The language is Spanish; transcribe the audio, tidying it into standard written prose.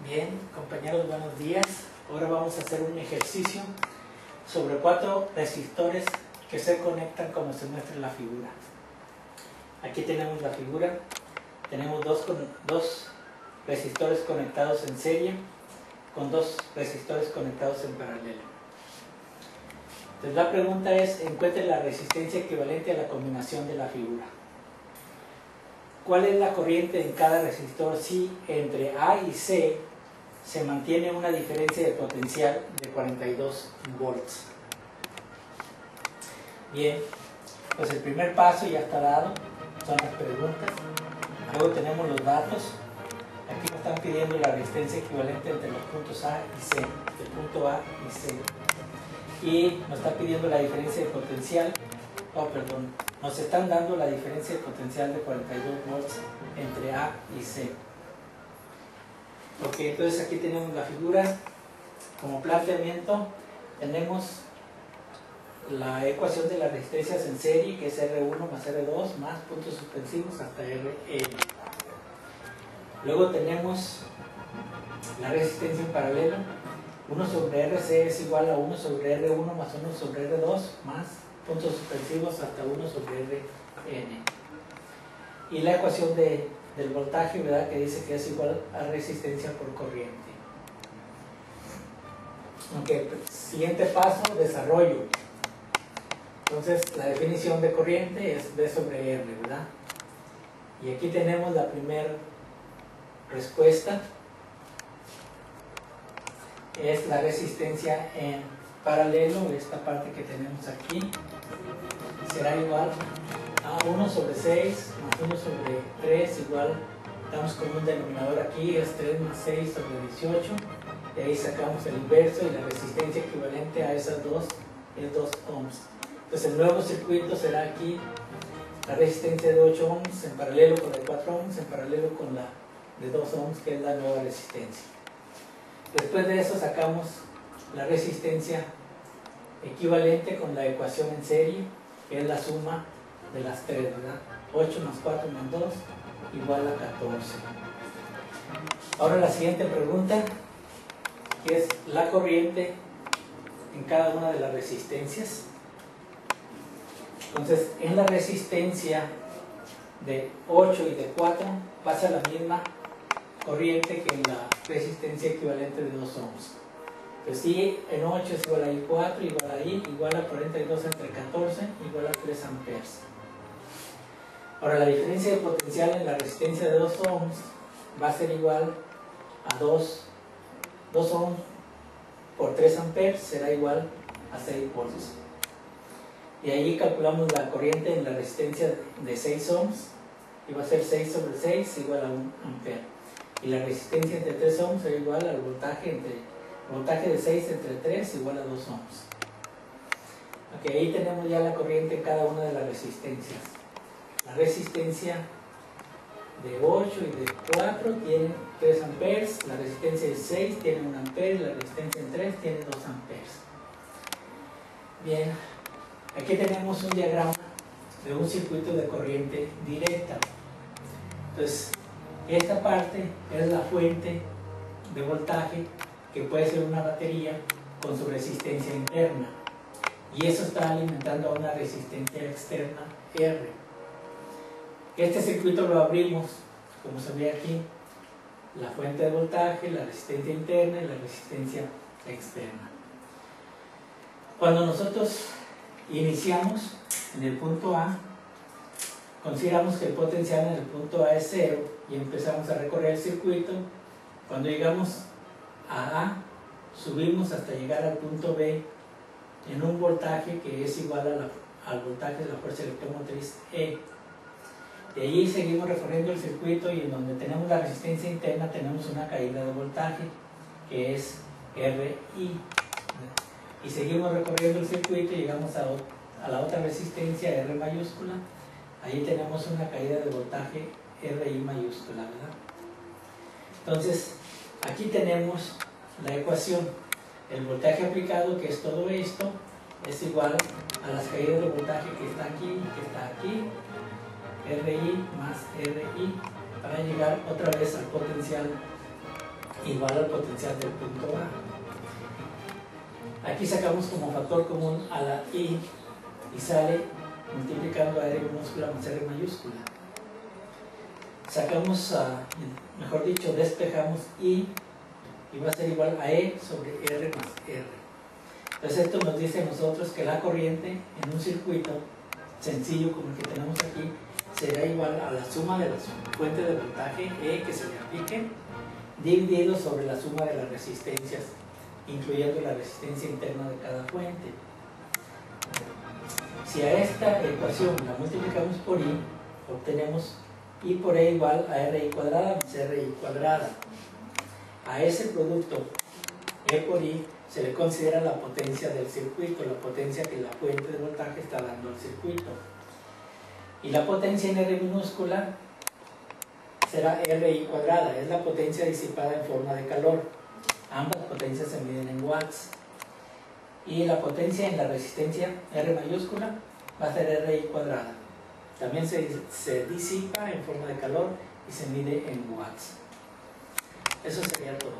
Bien, compañeros, buenos días. Ahora vamos a hacer un ejercicio sobre 4 resistores que se conectan como se muestra en la figura. Aquí tenemos la figura. Tenemos dos resistores conectados en serie con 2 resistores conectados en paralelo. Entonces la pregunta es: encuentre la resistencia equivalente a la combinación de la figura. ¿Cuál es la corriente en cada resistor si entre A y C se mantiene una diferencia de potencial de 42 volts? Bien, pues el primer paso ya está dado, son las preguntas. Luego tenemos los datos. Aquí nos están pidiendo la resistencia equivalente entre los puntos A y C, el punto A y C. Y nos está pidiendo la diferencia de potencial, nos están dando la diferencia de potencial de 42 volts entre A y C. Ok, entonces aquí tenemos la figura. Como planteamiento tenemos la ecuación de las resistencias en serie, que es R1 más R2 más puntos suspensivos hasta Rn. Luego tenemos la resistencia en paralelo. 1 sobre RC es igual a 1 sobre R1 más 1 sobre R2 más puntos suspensivos hasta 1 sobre Rn. Y la ecuación del voltaje, ¿verdad?, que dice que es igual a resistencia por corriente. Ok, siguiente paso, desarrollo. Entonces la definición de corriente es V sobre R, ¿verdad? Y aquí tenemos la primera respuesta. Es la resistencia en paralelo, esta parte que tenemos aquí, será igual a 1 sobre 6 más 1 sobre 3 igual, estamos con un denominador aquí, es 3 más 6 sobre 18, de ahí sacamos el inverso y la resistencia equivalente a esas dos es 2 ohms. Entonces el nuevo circuito será aquí la resistencia de 8 ohms en paralelo con la de 4 ohms, en paralelo con la de 2 ohms, que es la nueva resistencia. Después de eso sacamos la resistencia equivalente con la ecuación en serie, que es la suma de las 3, ¿verdad? 8 más 4 más 2 igual a 14. Ahora la siguiente pregunta, que es la corriente en cada una de las resistencias. Entonces, en la resistencia de 8 y de 4 pasa la misma corriente que en la resistencia equivalente de 2 ohms. Pues si en 8 es igual a I4, igual a I, igual a 42 entre 14, igual a 3 amperes. Ahora la diferencia de potencial en la resistencia de 2 ohms va a ser igual a 2 ohms por 3 amperes, será igual a 6 volts. Y ahí calculamos la corriente en la resistencia de 6 ohms, y va a ser 6 sobre 6 igual a 1 ampere. Y la resistencia entre 3 ohms será igual al voltaje de 6 entre 3 igual a 2 ohms. Ok, ahí tenemos ya la corriente en cada una de las resistencias. La resistencia de 8 y de 4 tiene 3 amperes, la resistencia de 6 tiene 1 ampere, la resistencia de 3 tiene 2 amperes. Bien, aquí tenemos un diagrama de un circuito de corriente directa. Entonces, esta parte es la fuente de voltaje, que puede ser una batería con su resistencia interna, y eso está alimentando a una resistencia externa R. Este circuito lo abrimos, como se ve aquí, la fuente de voltaje, la resistencia interna y la resistencia externa. Cuando nosotros iniciamos en el punto A, consideramos que el potencial en el punto A es 0 y empezamos a recorrer el circuito. Cuando llegamos a subimos hasta llegar al punto B en un voltaje que es igual al voltaje de la fuerza electromotriz E. De allí seguimos recorriendo el circuito, y en donde tenemos la resistencia interna tenemos una caída de voltaje que es RI. Y seguimos recorriendo el circuito y llegamos a la otra resistencia, R mayúscula. Ahí tenemos una caída de voltaje RI mayúscula, ¿verdad? Entonces, aquí tenemos la ecuación. El voltaje aplicado, que es todo esto, es igual a las caídas de voltaje que está aquí, RI más RI, para llegar otra vez al potencial igual al potencial del punto A. Aquí sacamos como factor común a la I y sale multiplicando a R minúscula más R mayúscula. Sacamos, mejor dicho, despejamos I y va a ser igual a E sobre R más R. Entonces esto nos dice a nosotros que la corriente en un circuito sencillo como el que tenemos aquí será igual a la suma de la fuente de voltaje E que se le aplique dividido sobre la suma de las resistencias, incluyendo la resistencia interna de cada fuente. Si a esta ecuación la multiplicamos por I, obtenemos I por E igual a RI cuadrada más RI cuadrada. A ese producto E por I se le considera la potencia del circuito, la potencia que la fuente de voltaje está dando al circuito. Y la potencia en R minúscula será RI cuadrada, es la potencia disipada en forma de calor. Ambas potencias se miden en watts. Y la potencia en la resistencia R mayúscula va a ser RI cuadrada. También se disipa en forma de calor y se mide en watts. Eso sería todo.